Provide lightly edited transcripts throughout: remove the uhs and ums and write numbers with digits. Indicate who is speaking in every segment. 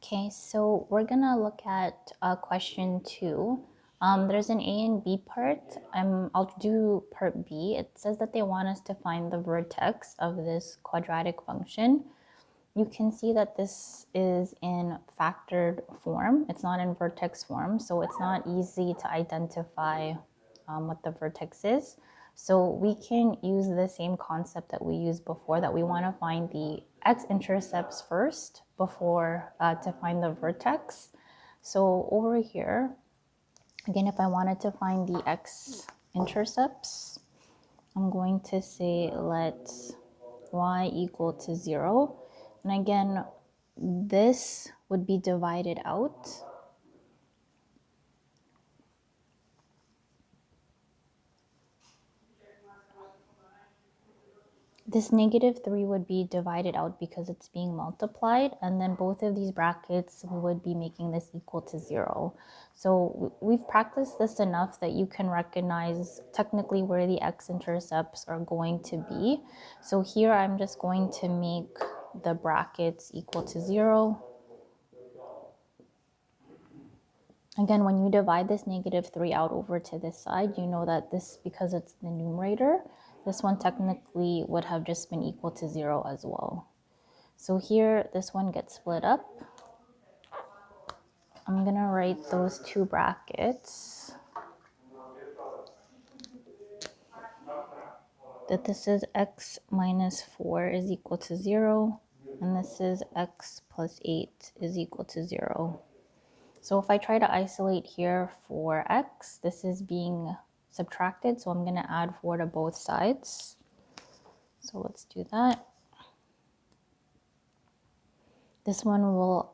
Speaker 1: Okay, so we're gonna look at question 2. There's an A and B part. I'll do part B. It says that they want us to find the vertex of this quadratic function. You can see that this is in factored form. It's not in vertex form, so it's not easy to identify what the vertex is. So we can use the same concept that we used before, that we want to find the x-intercepts first before to find the vertex. So over here, again, if I wanted to find the x-intercepts, I'm going to say let y equal to 0. And again, this would be divided out. This -3 would be divided out because it's being multiplied, and then both of these brackets would be making this equal to 0. So we've practiced this enough that you can recognize technically where the x-intercepts are going to be. So here I'm just going to make the brackets equal to 0. Again, when you divide this -3 out over to this side, you know that this, because it's the numerator, this one technically would have just been equal to 0 as well. So here, this one gets split up. I'm gonna write those two brackets. That this is x minus 4 is equal to 0, and this is x plus 8 is equal to 0. So if I try to isolate here for x, this is being subtracted, so I'm going to add 4 to both sides. So let's do that. This one will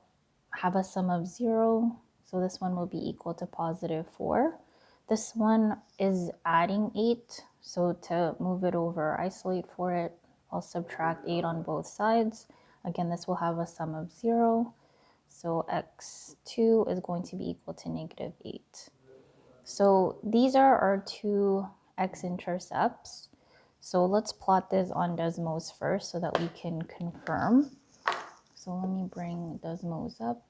Speaker 1: have a sum of 0, so this one will be equal to +4. This one is adding 8, so to move it over, isolate for it, I'll subtract 8 on both sides. Again, this will have a sum of 0. So x2 is going to be equal to -8. So these are our two x-intercepts. So let's plot this on Desmos first so that we can confirm. So let me bring Desmos up.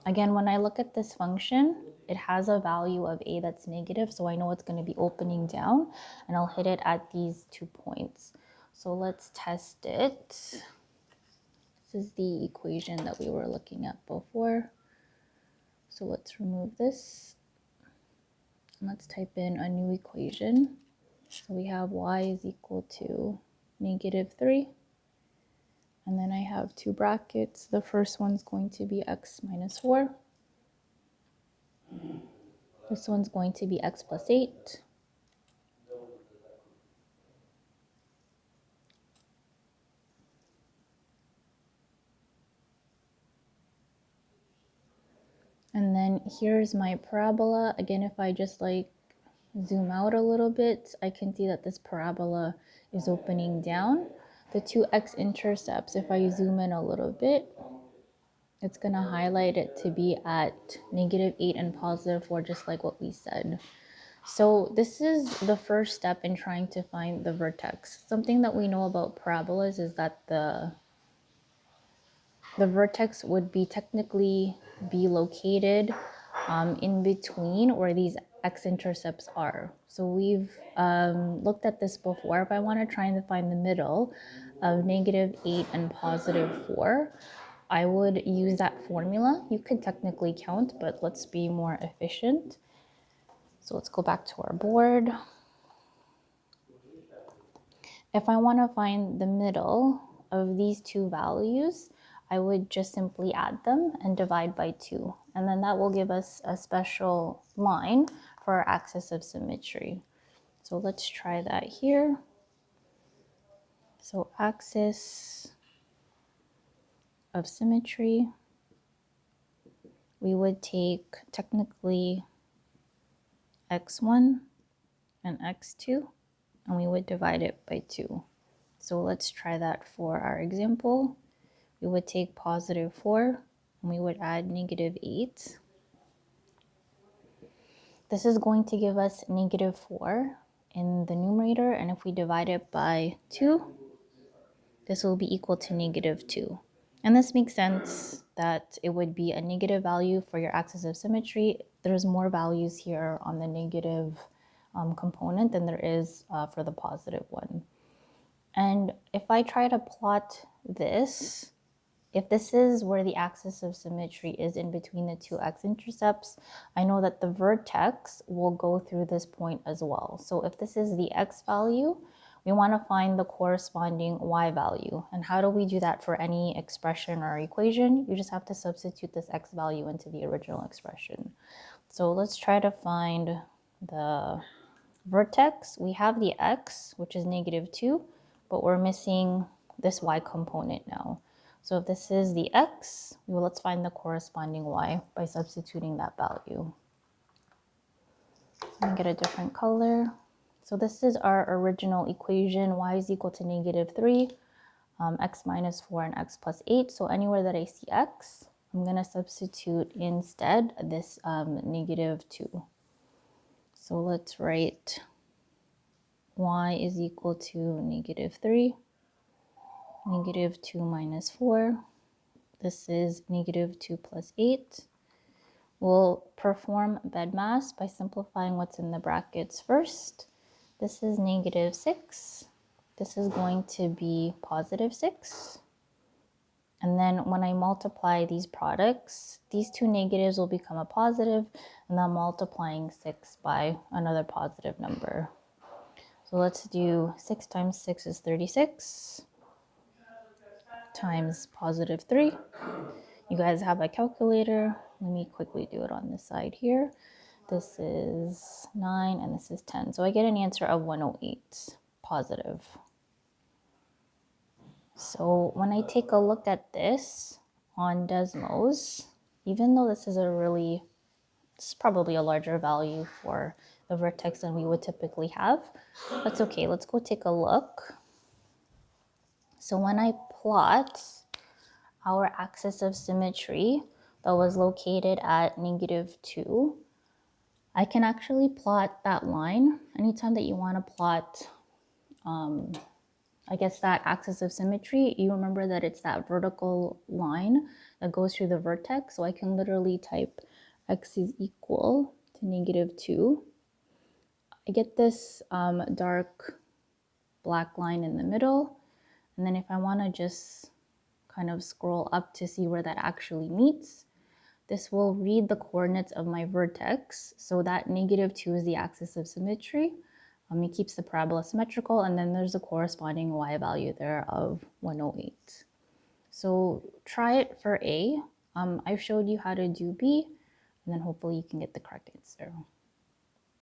Speaker 1: Again, when I look at this function, it has a value of a that's negative, so I know it's going to be opening down, and I'll hit it at these 2 points. So let's test it. This is the equation that we were looking at before. So let's remove this. Let's type in a new equation. So we have y is equal to -3. And then I have two brackets. The first one's going to be x minus 4. This one's going to be x plus 8. And then here's my parabola. Again, if I just like zoom out a little bit, I can see that this parabola is opening down. The two x-intercepts, if I zoom in a little bit, it's going to highlight it to be at -8 and +4, just like what we said. So this is the first step in trying to find the vertex. Something that we know about parabolas is that the vertex would be technically be located in between where these x-intercepts are. So we've looked at this before. If I want to try and find the middle of -8 and +4, I would use that formula. You could technically count, but let's be more efficient. So let's go back to our board. If I want to find the middle of these two values, I would just simply add them and divide by 2. And then that will give us a special line for our axis of symmetry. So let's try that here. So axis of symmetry, we would take technically x1 and x2, and we would divide it by 2. So let's try that for our example. We would take +4 and we would add -8. This is going to give us -4 in the numerator, and if we divide it by 2, this will be equal to -2. And this makes sense that it would be a negative value for your axis of symmetry. There's more values here on the negative component than there is for the positive one. And if I try to plot this, if this is where the axis of symmetry is in between the two x-intercepts, I know that the vertex will go through this point as well. So if this is the x value, we want to find the corresponding y value. And how do we do that for any expression or equation? You just have to substitute this x value into the original expression. So let's try to find the vertex. We have the x, which is -2, but we're missing this y component now. So if this is the x, well, let's find the corresponding y by substituting that value. And get a different color. So this is our original equation. Y is equal to -3, x minus 4, and x plus 8. So anywhere that I see x, I'm going to substitute instead this -2. So let's write y is equal to -3, -2 minus 4. This is -2 plus 8. We'll perform BEDMAS by simplifying what's in the brackets first. This is -6. This is going to be +6. And then when I multiply these products, these two negatives will become a positive, and I'm multiplying 6 by another positive number. So let's do 6 times 6 is 36 times +3. You guys have a calculator. Let me quickly do it on this side here. This is 9 and this is 10. So I get an answer of 108 positive. So when I take a look at this on Desmos, even though this is it's probably a larger value for the vertex than we would typically have, that's okay. Let's go take a look. So when I plot our axis of symmetry that was located at -2, I can actually plot that line. Anytime that you want to plot, I guess, that axis of symmetry, you remember that it's that vertical line that goes through the vertex. So I can literally type x is equal to -2. I get this dark black line in the middle. And then if I want to just kind of scroll up to see where that actually meets, this will read the coordinates of my vertex. So that -2 is the axis of symmetry. It keeps the parabola symmetrical, and then there's a corresponding y value there of 108. So try it for A. I've showed you how to do B, and then hopefully you can get the correct answer.